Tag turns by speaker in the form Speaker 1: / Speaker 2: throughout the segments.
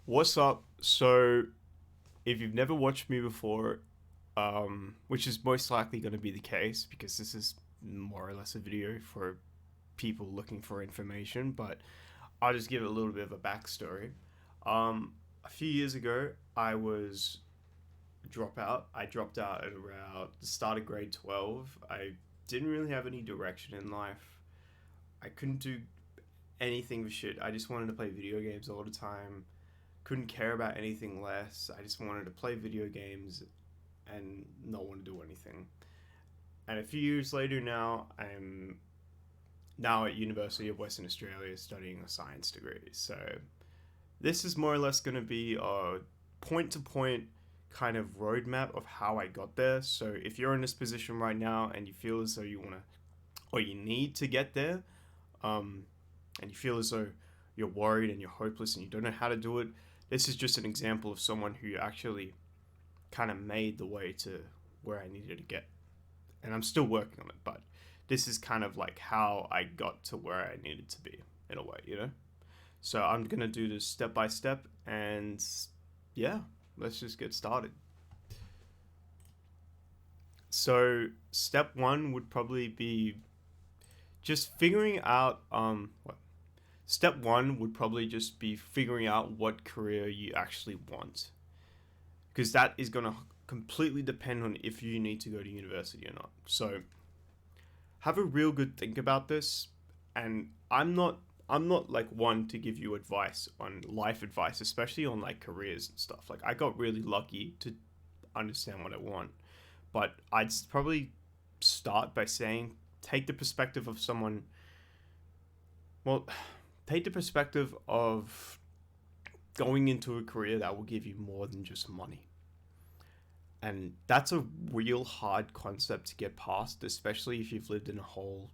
Speaker 1: What's up? So, if you've never watched me before, which is most likely going to be the case because this is more or less a video for people looking for information, but I'll just give it a little bit of a backstory. A few years ago, I was dropout. I dropped out at around the start of grade 12. I didn't really have any direction in life. I couldn't do anything with shit. I just wanted to play video games all the time, couldn't care about anything less. I just wanted to play video games and not want to do anything. And a few years later now, I'm now at University of Western Australia studying a science degree. So this is more or less going to be a point to point kind of roadmap of how I got there. So if you're in this position right now and you feel as though you want to or you need to get there, um, and you feel as though you're worried and you're hopeless and you don't know how to do it, this is just an example of someone who actually kind of made the way to where I needed to get. And I'm still working on it, but this is kind of like how I got to where I needed to be in a way, you know? So I'm going to do this step by step and yeah, let's just get started. So, step one would probably be just figuring out what step one would probably just be figuring out what career you actually want, because that is going to completely depend on if you need to go to university or not. So have a real good think about this. And I'm not like one to give you advice on life advice, especially on like careers and stuff. Like I got really lucky to understand what I want, but I'd probably start by saying take the perspective of someone. Well, take the perspective of going into a career that will give you more than just money. And that's a real hard concept to get past, especially if you've lived in a whole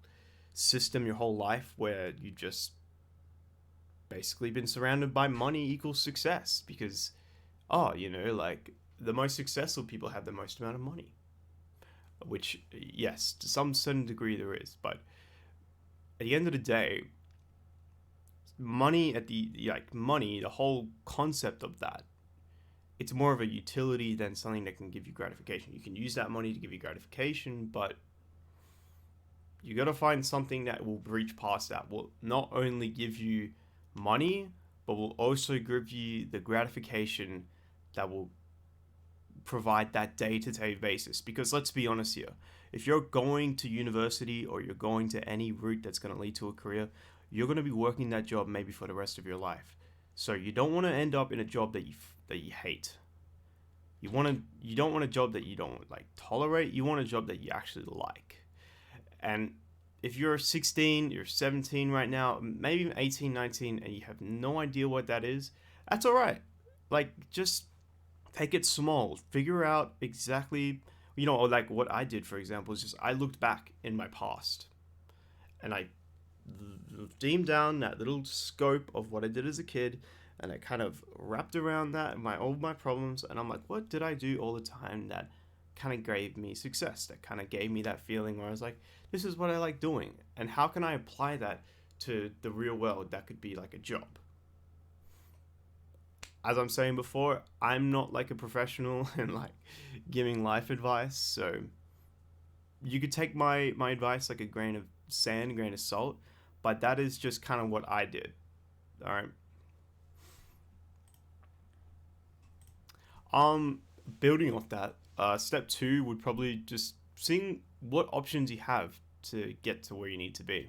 Speaker 1: system your whole life where you just basically been surrounded by money equals success. Because, oh, like the most successful people have the most amount of money. Which, yes, to some certain degree there is. But at the end of the day, money, the whole concept of that, it's more of a utility than something that can give you gratification. You can use that money to give you gratification, but you got to find something that will reach past that. Will not only give you money, but will also give you the gratification that will provide that day-to-day basis. Because let's be honest here, if you're going to university or you're going to any route that's going to lead to a career, you're going to be working that job maybe for the rest of your life. So you don't want to end up in a job that you hate. You don't want a job that you don't like tolerate. You want a job that you actually like. And if you're 16, you're 17 right now, maybe even 18, 19, and you have no idea what that is, that's all right. Like, just take it small. Figure out exactly, like what I did, for example, is just I looked back in my past and I deemed down that little scope of what I did as a kid, and I kind of wrapped around that all my problems, and I'm like, what did I do all the time that kind of gave me success, that kind of gave me that feeling where I was like, this is what I like doing, and how can I apply that to the real world that could be like a job. As I'm saying before, I'm not like a professional in like giving life advice, so you could take my advice like a grain of sand, a grain of salt, but that is just kind of what I did. All right. Um, Building off that, step two would probably just seeing what options you have to get to where you need to be,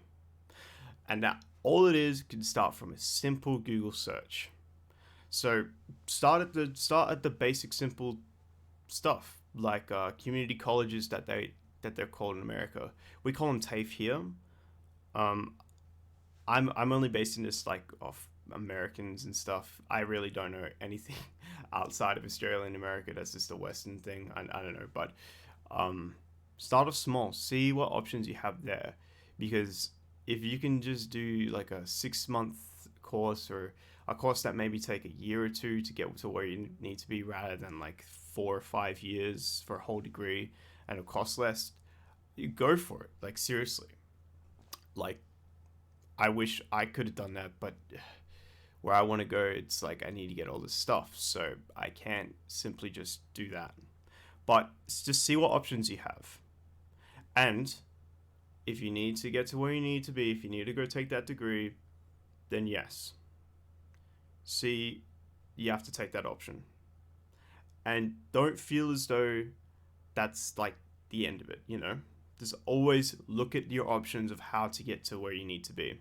Speaker 1: and that all it is can start from a simple Google search. So start at the basic simple stuff like community colleges that they're called in America. We call them TAFE here. Um, I'm only basing this like off Americans and stuff. I really don't know anything outside of Australia and America. That's just a Western thing. I don't know, but um, start off small. See what options you have there, because if you can just do like a 6 month course or a course that maybe take a year or two to get to where you need to be, rather than like 4 or 5 years for a whole degree and it costs less, you go for it. Like seriously, like I wish I could have done that, but where I want to go, it's like I need to get all this stuff, so I can't simply just do that. But just see what options you have. And if you need to get to where you need to be, if you need to go take that degree, then yes. See, you have to take that option. And don't feel as though that's like the end of it, you know? Just always look at your options of how to get to where you need to be.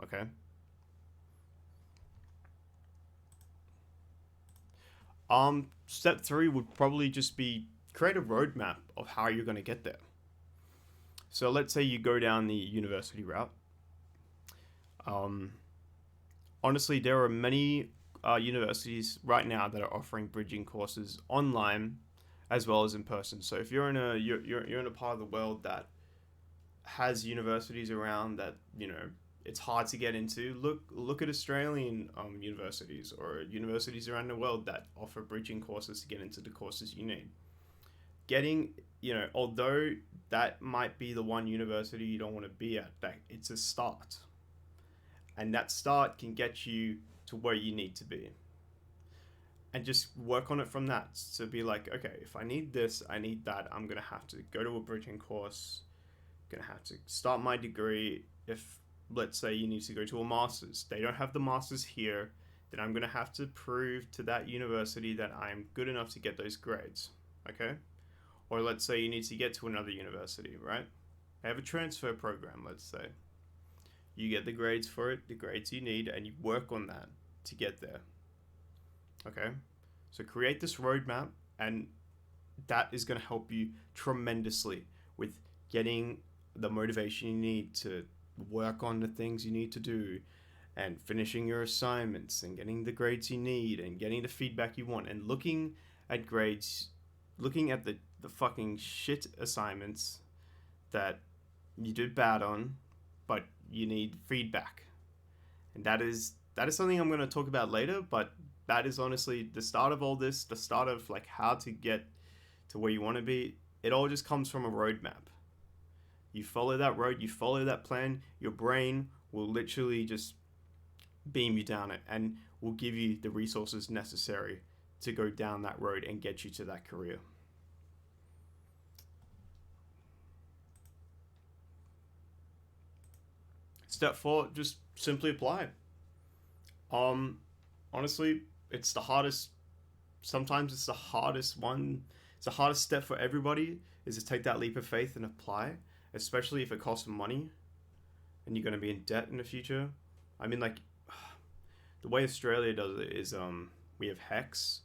Speaker 1: Okay? Step 3 would probably just be create a roadmap of how you're going to get there. So let's say you go down the university route. Um, Honestly, there are many universities right now that are offering bridging courses online as well as in person. So if you're in a you're in a part of the world that has universities around that, you know, it's hard to get into, look at Australian universities or universities around the world that offer bridging courses to get into the courses you need. Getting, you know, although that might be the one university you don't want to be at, that it's a start, and that start can get you to where you need to be, and just work on it from that. So be like, okay, if I need this, I need that, I'm gonna have to go to a bridging course, gonna have to start my degree. If let's say you need to go to a master's, they don't have the master's here, then I'm gonna have to prove to that university that I'm good enough to get those grades. Okay? Or let's say you need to get to another university, right? They have a transfer program, let's say. You get the grades for it, the grades you need, and you work on that to get there. Okay? So create this roadmap, and that is going to help you tremendously with getting the motivation you need to work on the things you need to do, and finishing your assignments, and getting the grades you need, and getting the feedback you want, and looking at grades, looking at the fucking shit assignments that you did bad on, but you need feedback. And that is something I'm going to talk about later, but that is honestly the start of all this, the start of like how to get to where you want to be. It all just comes from a roadmap. You follow that road, you follow that plan, your brain will literally just beam you down it and will give you the resources necessary to go down that road and get you to that career. Step 4, just simply apply. Um, Honestly, it's the hardest. Sometimes it's the hardest one. It's the hardest step for everybody is to take that leap of faith and apply, especially if it costs money and you're going to be in debt in the future. I mean, like the way Australia does it is we have HECS,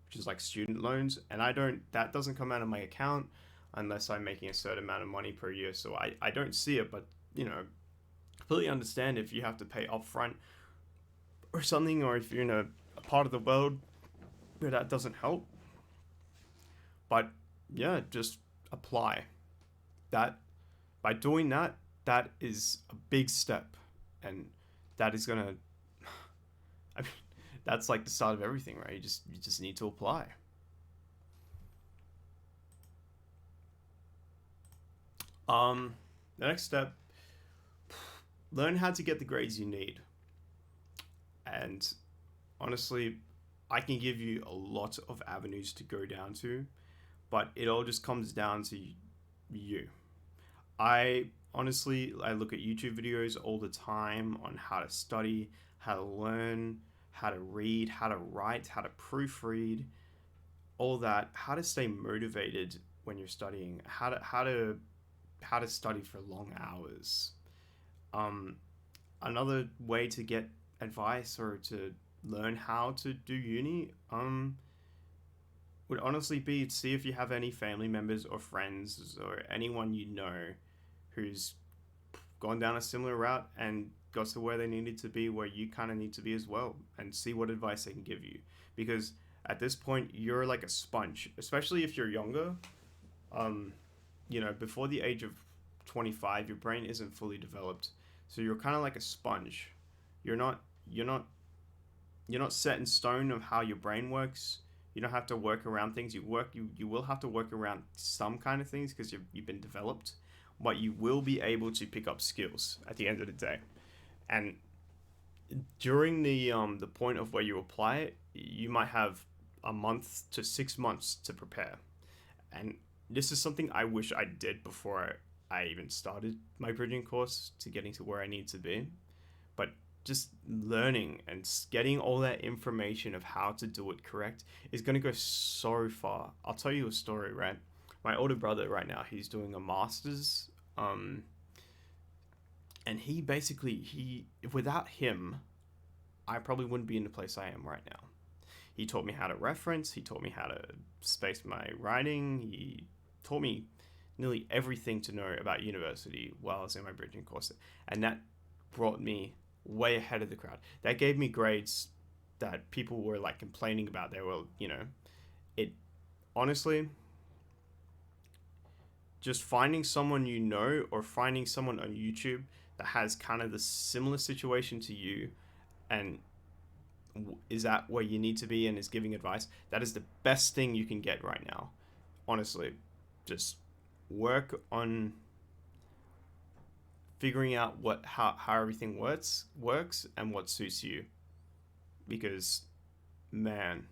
Speaker 1: which is like student loans, and that doesn't come out of my account unless I'm making a certain amount of money per year. So I don't see it, but you know, completely understand if you have to pay upfront or something, or if you're in a part of the world where that doesn't help. But yeah, just apply. That by doing that, that is a big step, and that is gonna. I mean, that's like the start of everything, right? You just need to apply. The next step, learn how to get the grades you need. And honestly, I can give you a lot of avenues to go down to, but it all just comes down to you. I look at YouTube videos all the time on how to study, how to learn, how to read, how to write, how to proofread, all that, how to stay motivated when you're studying, how to study for long hours. Um, Another way to get advice or to learn how to do uni would honestly be to see if you have any family members or friends or anyone you know who's gone down a similar route and got to where they needed to be, where you kind of need to be as well, and see what advice they can give you. Because at this point, you're like a sponge, especially if you're younger. Um, you know, before the age of 25, your brain isn't fully developed, so you're kind of like a sponge. You're not you're not you're not set in stone of how your brain works. You don't have to work around things. You will have to work around some kind of things because you've been developed, but you will be able to pick up skills at the end of the day. And during the point of where you apply it, you might have a month to 6 months to prepare. And this is something I wish I did before I even started my bridging course to getting to where I need to be. But just learning and getting all that information of how to do it correct is going to go so far. I'll tell you a story, right? My older brother right now, he's doing a master's, and he basically, he without him, I probably wouldn't be in the place I am right now. He taught me how to reference, he taught me how to space my writing, he taught me nearly everything to know about university while I was in my bridging course. And that brought me way ahead of the crowd. That gave me grades that people were like complaining about. They were, it honestly, just finding someone you know or finding someone on YouTube that has kind of the similar situation to you and is at where you need to be and is giving advice, that is the best thing you can get right now. Honestly, just work on figuring out how everything works and what suits you, because man,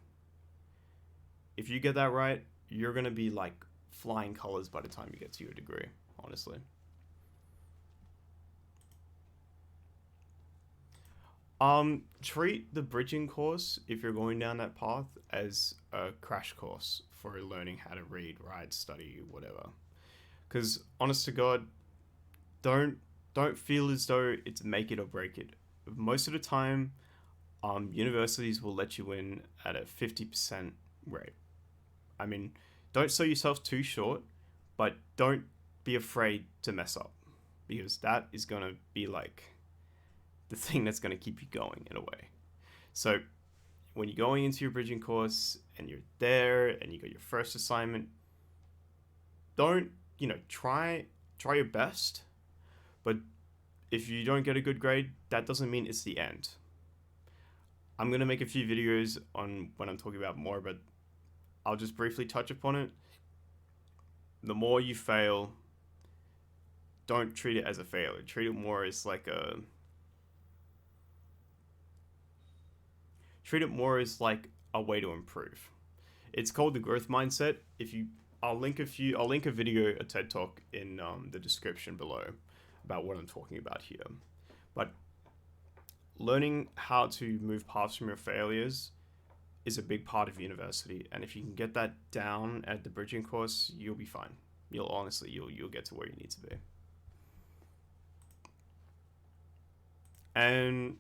Speaker 1: if you get that right, you're gonna be like flying colors by the time you get to your degree, honestly. Treat the bridging course, if you're going down that path, as a crash course for learning how to read, write, study, whatever. Because honest to God, don't don't feel as though it's make it or break it. Most of the time, universities will let you in at a 50% rate. I mean, don't sell yourself too short, but don't be afraid to mess up, because that is gonna be like the thing that's gonna keep you going in a way. So when you're going into your bridging course and you're there and you got your first assignment, don't, try your best, but if you don't get a good grade, that doesn't mean it's the end. I'm going to make a few videos on when I'm talking about more, but I'll just briefly touch upon it. The more you fail, don't treat it as a failure. Treat it more as like a way to improve. It's called the growth mindset. If you, I'll link a video, a TED talk in the description below about what I'm talking about here. But learning how to move past from your failures is a big part of university, and if you can get that down at the bridging course, you'll be fine. You'll get to where you need to be. And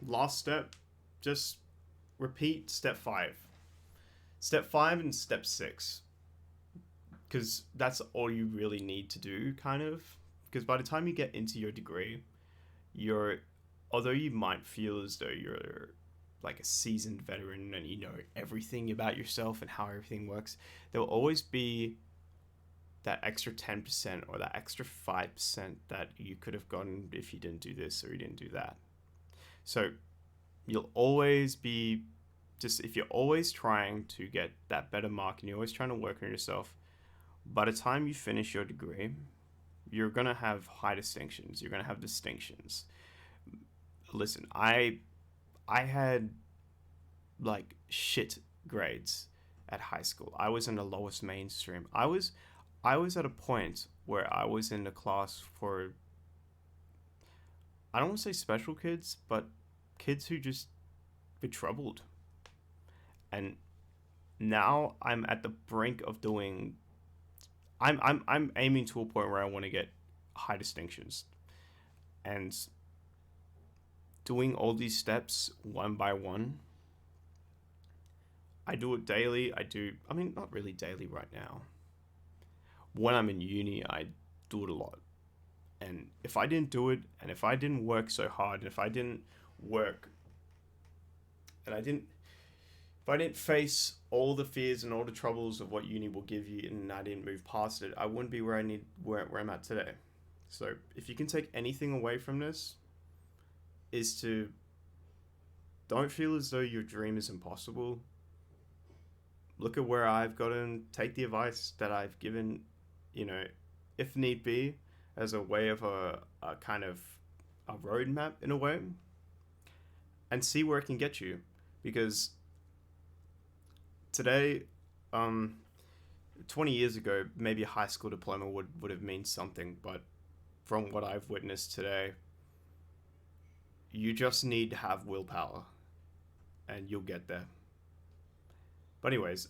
Speaker 1: last step, just repeat step 5. Step 5 and step 6, because that's all you really need to do, kind of. Because by the time you get into your degree, you're, although you might feel as though you're like a seasoned veteran and you know everything about yourself and how everything works, there will always be that extra 10% or that extra 5% that you could have gotten if you didn't do this or you didn't do that. So you'll always be, just if you're always trying to get that better mark and you're always trying to work on yourself, by the time you finish your degree, you're going to have high distinctions. You're going to have distinctions. Listen, I had like shit grades at high school. I was in the lowest mainstream. I was at a point where I was in the class for, I don't want to say special kids, but kids who just were troubled. And now I'm at the brink of doing, I'm aiming to a point where I want to get high distinctions. And doing all these steps one by one, I do it daily. I mean, not really daily right now. When I'm in uni, I do it a lot. And if I didn't do it, and if I didn't work so hard, and if I didn't work, and if I didn't face all the fears and all the troubles of what uni will give you, and I didn't move past it, I wouldn't be where I'm at today. So if you can take anything away from this, is to don't feel as though your dream is impossible. Look at where I've gotten, take the advice that I've given, if need be, as a way of a kind of a roadmap in a way. and see where it can get you. Because today, 20 years ago, maybe a high school diploma would have meant something, but from what I've witnessed today, you just need to have willpower and you'll get there. But anyways,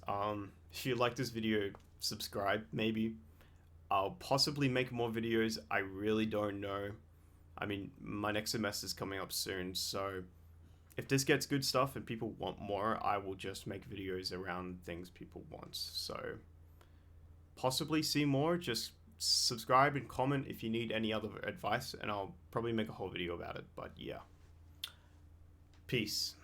Speaker 1: if you like this video, subscribe maybe. I'll possibly make more videos. I really don't know. I mean, my next semester is coming up soon, so if this gets good stuff and people want more, I will just make videos around things people want. So possibly see more. Just subscribe and comment if you need any other advice, and I'll probably make a whole video about it. But yeah, peace.